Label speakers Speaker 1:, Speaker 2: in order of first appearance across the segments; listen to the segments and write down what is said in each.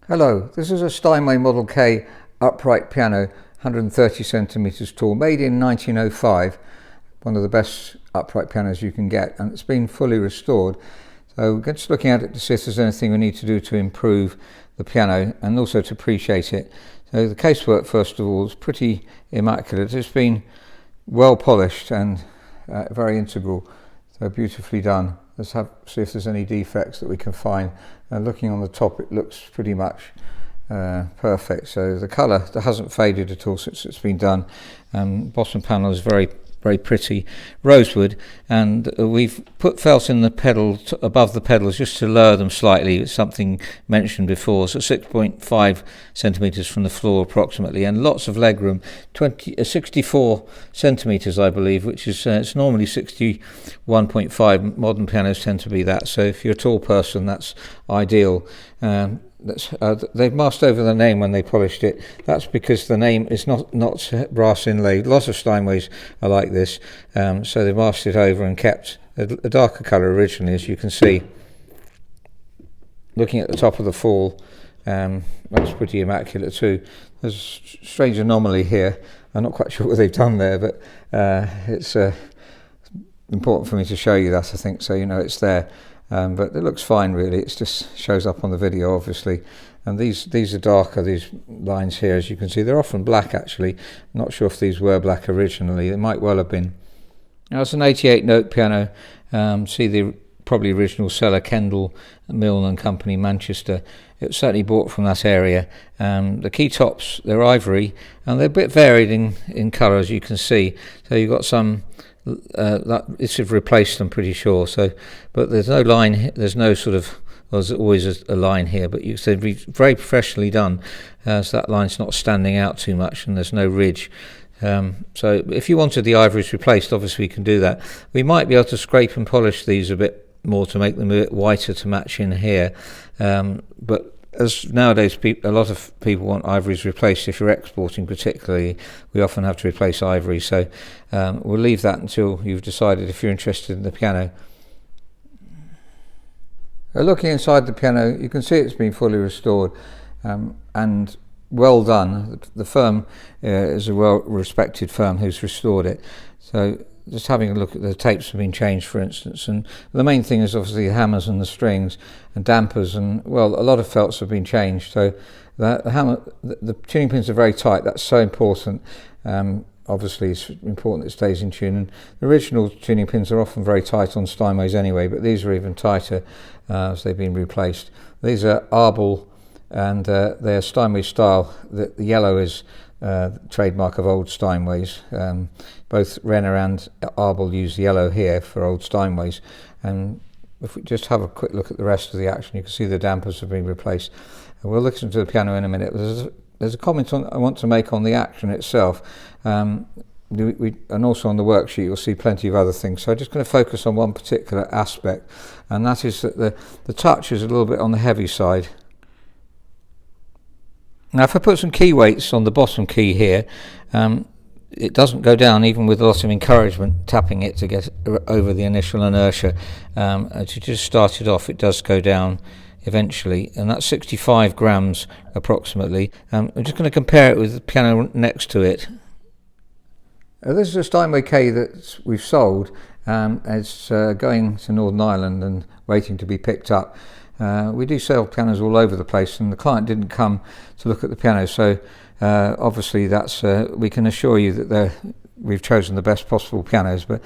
Speaker 1: Hello, this is a Steinway Model K upright piano, 130 centimeters tall, made in 1905. One of the best upright pianos you can get, and it's been fully restored. So we're just looking at it to see if there's anything we need to do to improve the piano and also to appreciate it. So the casework, first of all, is pretty immaculate. It's been well polished and very integral, so beautifully done. Let's see if there's any defects that we can find. Looking on the top, it looks pretty much perfect. So the colour hasn't faded at all since it's been done. Bottom panel is very pretty rosewood, and we've put felt in the pedal above the pedals just to lower them slightly. It's something mentioned before, so 6.5 centimeters from the floor approximately, and lots of legroom, 64 centimeters I believe, which is it's normally 61.5. Modern pianos tend to be that, so if you're a tall person, that's ideal. They've masked over the name when they polished it. That's because the name is not brass inlaid. Lots of Steinways are like this, so they masked it over and kept a darker colour originally, as you can see. Looking at the top of the fall, that's pretty immaculate too. There's a strange anomaly here. I'm not quite sure what they've done there, but it's important for me to show you that, I think, so you know it's there. But it looks fine really. It just shows up on the video obviously, and these are darker, these lines here, as you can see. They're often black actually. Not sure if these were black originally. They might well have been. Now it's an 88 note piano. See the probably original seller, Kendall, Milne and Company, Manchester. It was certainly bought from that area. The key tops, they're ivory, and they're a bit varied in colour, as you can see. So you've got some it's replaced, I'm pretty sure. So, but there's no line. There's no sort of. Well, there's always a line here, but you said very professionally done. So that line's not standing out too much, and there's no ridge. So if you wanted the ivories replaced, obviously we can do that. We might be able to scrape and polish these a bit more to make them a bit whiter to match in here. But as nowadays, a lot of people want ivories replaced. If you're exporting particularly, we often have to replace ivory. So we'll leave that until you've decided if you're interested in the piano. Looking inside the piano, you can see it's been fully restored and well done. The firm is a well-respected firm who's restored it. So just having a look at the tapes have been changed, for instance, and the main thing is obviously the hammers and the strings and dampers, and well, a lot of felts have been changed. So the tuning pins are very tight. That's so important. Obviously it's important it stays in tune, and the original tuning pins are often very tight on Steinways anyway, but these are even tighter as they've been replaced. These are Arbel, and they're Steinway style. The yellow is trademark of old Steinways. Both Renner and Arbel use yellow here for old Steinways. And if we just have a quick look at the rest of the action, you can see the dampers have been replaced. And we'll listen to the piano in a minute. There's a comment I want to make on the action itself. And also on the worksheet you'll see plenty of other things. So I'm just going to focus on one particular aspect, and that is that the touch is a little bit on the heavy side. Now if I put some key weights on the bottom key here, it doesn't go down even with a lot of encouragement, tapping it to get over the initial inertia. As you just started off, it does go down eventually, and that's 65 grams approximately. I'm just going to compare it with the piano next to it. This is a Steinway K that we've sold. It's going to Northern Ireland and waiting to be picked up. We do sell pianos all over the place, and the client didn't come to look at the piano, so obviously that's we can assure you that we've chosen the best possible pianos, but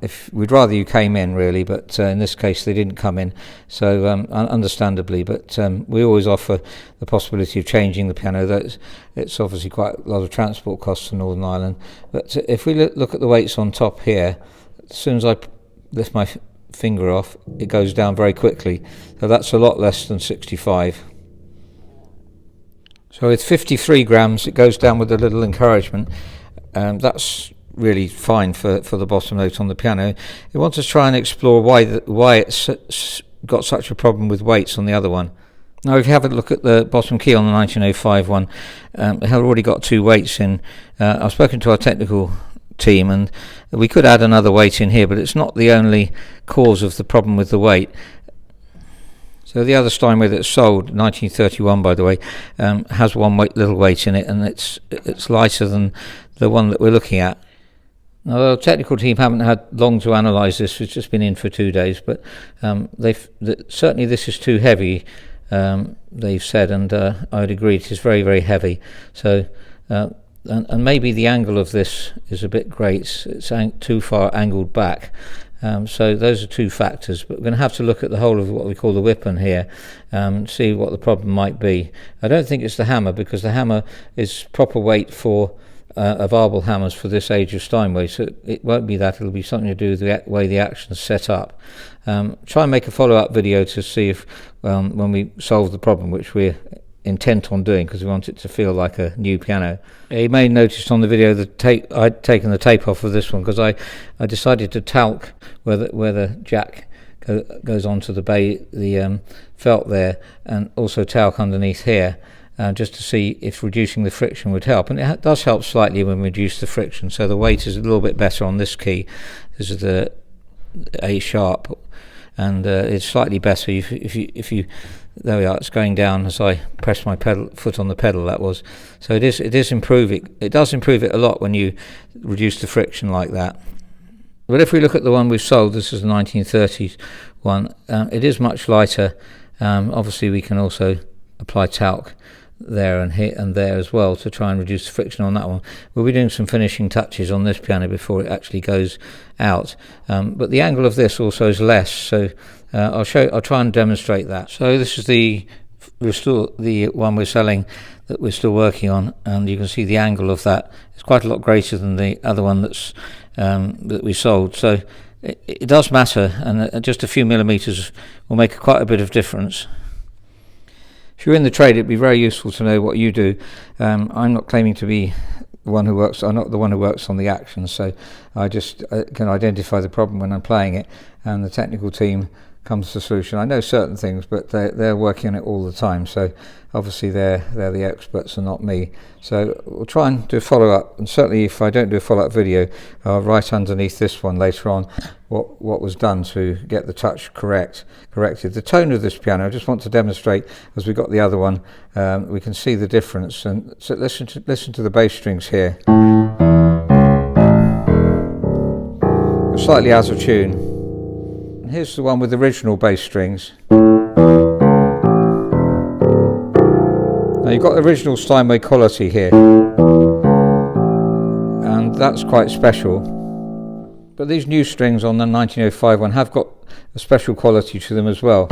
Speaker 1: if we'd rather you came in really, but in this case they didn't come in, so understandably, but we always offer the possibility of changing the piano. That it's obviously quite a lot of transport costs to Northern Ireland, but if we look at the weights on top here, as soon as I lift my finger off, it goes down very quickly, so that's a lot less than 65. So with 53 grams it goes down with a little encouragement. That's really fine for the bottom note on the piano. You want to try and explore why it's got such a problem with weights on the other one. Now if you have a look at the bottom key on the 1905 one, it had already got two weights in. I've spoken to our technical team, and we could add another weight in here, but it's not the only cause of the problem with the weight. So the other Steinway that's sold, 1931 by the way, has one little weight in it, and it's lighter than the one that we're looking at. Now, the technical team haven't had long to analyse this. It's just been in for 2 days, but certainly this is too heavy, they've said, and I would agree it is very, very heavy. So, and maybe the angle of this is a bit great. It's too far angled back. So those are two factors, but we're going to have to look at the whole of what we call the whippen here, see what the problem might be. I don't think it's the hammer, because the hammer is proper weight for available hammers for this age of Steinway, so it won't be that. It'll be something to do with the way the action's set up. Try and make a follow-up video to see if when we solve the problem, which we're intent on doing because we want it to feel like a new piano. You may notice on the video that I'd taken the tape off of this one because I decided to talc where the jack goes onto the felt there, and also talc underneath here, just to see if reducing the friction would help. And it does help slightly when we reduce the friction, so the weight is a little bit better on this key. This is the A sharp, and it's slightly better if you there we are, it's going down as I press my foot on the pedal. That was, so it is improving. It does improve it a lot when you reduce the friction like that. But if we look at the one we've sold, this is a 1930s one, it is much lighter. Obviously we can also apply talc there and here and there as well to try and reduce the friction on that one. We'll be doing some finishing touches on this piano before it actually goes out, but the angle of this also is less, so I'll try and demonstrate that. So this is the one we're selling that we're still working on, and you can see the angle of that is quite a lot greater than the other one that we sold. So it does matter, and just a few millimeters will make quite a bit of difference. If you're in the trade, it'd be very useful to know what you do. I'm not claiming to be the one who works. I'm not the one who works on the action, so I just can identify the problem when I'm playing it, and the technical team comes to the solution. I know certain things, but they're working on it all the time. So obviously they're the experts and not me. So we'll try and do a follow-up, and certainly if I don't do a follow-up video, I'll write underneath this one later on what was done to get the touch corrected. The tone of this piano, I just want to demonstrate, as we got the other one, we can see the difference. And so listen to the bass strings here. They're slightly out of tune. And here's the one with the original bass strings. Now you've got the original Steinway quality here, and that's quite special. But these new strings on the 1905 one have got a special quality to them as well.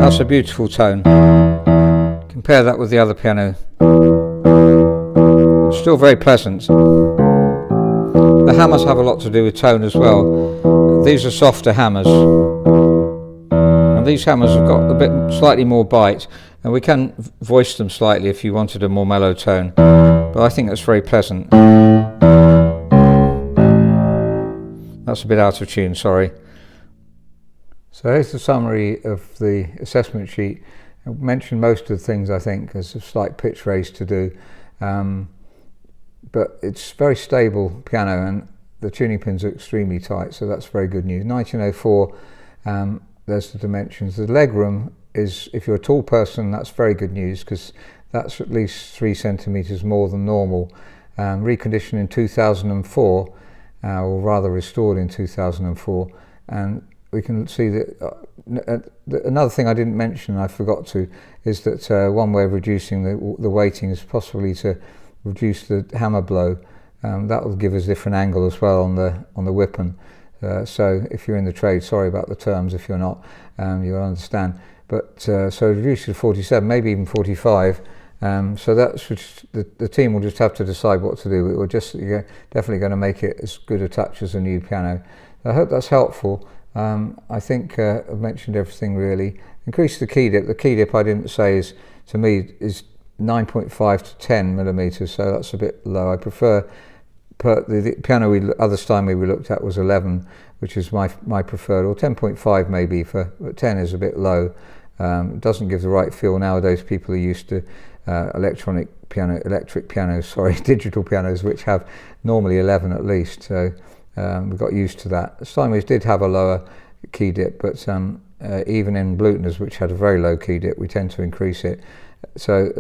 Speaker 1: That's a beautiful tone. Compare that with the other piano. It's still very pleasant. The hammers have a lot to do with tone as well. These are softer hammers, and these hammers have got a slightly more bite, and we can voice them slightly if you wanted a more mellow tone, but I think that's very pleasant. That's a bit out of tune, sorry. So here's the summary of the assessment sheet. I mentioned most of the things, I think. There's a slight pitch raise to do, but it's very stable piano, and the tuning pins are extremely tight, so that's very good news. 1904, there's the dimensions. The legroom is, if you're a tall person, that's very good news, because that's at least 3 centimeters more than normal. Reconditioned in 2004, or rather restored in 2004, and we can see that another thing I didn't mention, I forgot to, is that one way of reducing the weighting is possibly to reduce the hammer blow. That will give us a different angle as well on the whippen. So if you're in the trade, sorry about the terms. If you're not, you'll understand. But so reduce to 47, maybe even 45. So that's the team will just have to decide what to do. We're just definitely going to make it as good a touch as a new piano. I hope that's helpful. I think I've mentioned everything really. Increase the key dip. The key dip I didn't say is, to me, is 9.5 to 10 millimeters, so that's a bit low. I prefer, the piano other Steinway we looked at was 11, which is my preferred, or 10.5 maybe, but 10 is a bit low. It doesn't give the right feel nowadays. People are used to electric pianos, digital pianos, which have normally 11 at least. So we got used to that. Steinways did have a lower key dip, but even in Bluteners, which had a very low key dip, we tend to increase it. So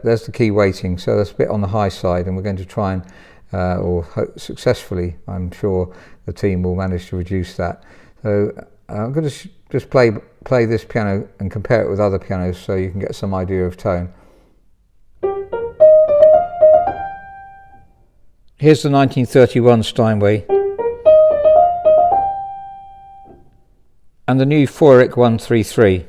Speaker 1: there's the key weighting. So that's a bit on the high side, and we're going to try and, successfully, I'm sure the team will manage to reduce that. So I'm going to just play this piano and compare it with other pianos so you can get some idea of tone. Here's the 1931 Steinway and the new Feurig 133.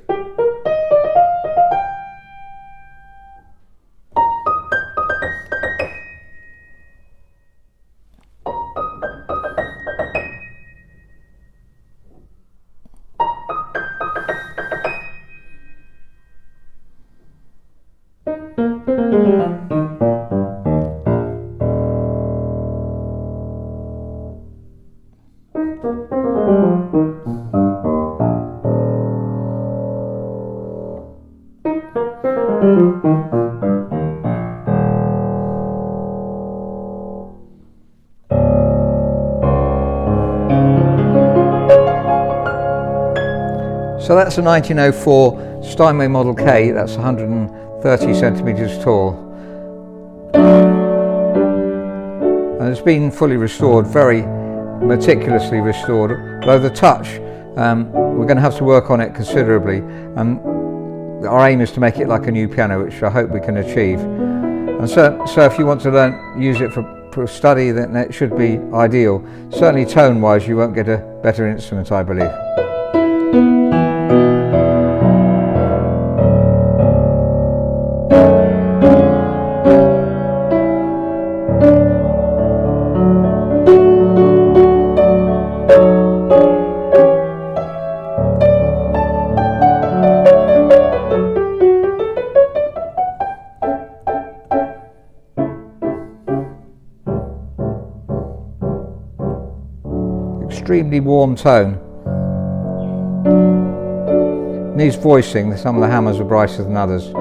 Speaker 1: So that's a 1904 Steinway Model K, that's 130 centimetres tall. And it's been fully restored, very meticulously restored. Though the touch, we're going to have to work on it considerably. Our aim is to make it like a new piano, which I hope we can achieve. And so if you want to use it for study, then it should be ideal. Certainly tone-wise, you won't get a better instrument, I believe. Extremely warm tone. Needs voicing. Some of the hammers are brighter than others.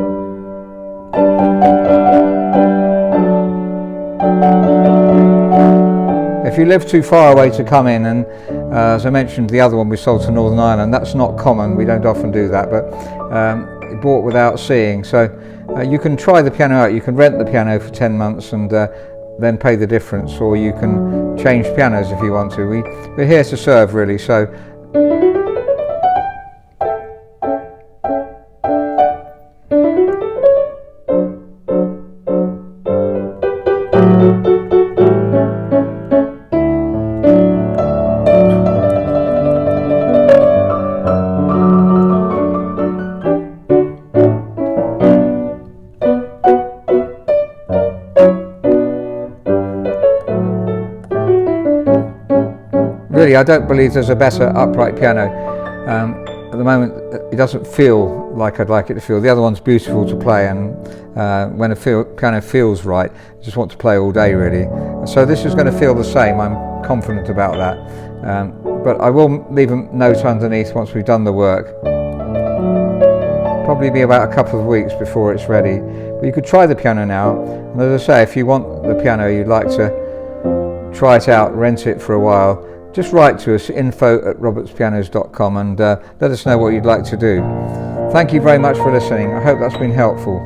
Speaker 1: If you live too far away to come in, and as I mentioned, the other one we sold to Northern Ireland, that's not common, we don't often do that, but bought without seeing. So you can try the piano out, you can rent the piano for 10 months and then pay the difference, or you can change pianos if you want to. We're here to serve, really. So really, I don't believe there's a better upright piano. At the moment, it doesn't feel like I'd like it to feel. The other one's beautiful to play, and when a piano feels right, I just want to play all day, really. So this is going to feel the same. I'm confident about that. But I will leave a note underneath once we've done the work. Probably be about a couple of weeks before it's ready. But you could try the piano now. And as I say, if you want the piano, you'd like to try it out, rent it for a while, just write to us, info@robertspianos.com, and let us know what you'd like to do. Thank you very much for listening. I hope that's been helpful.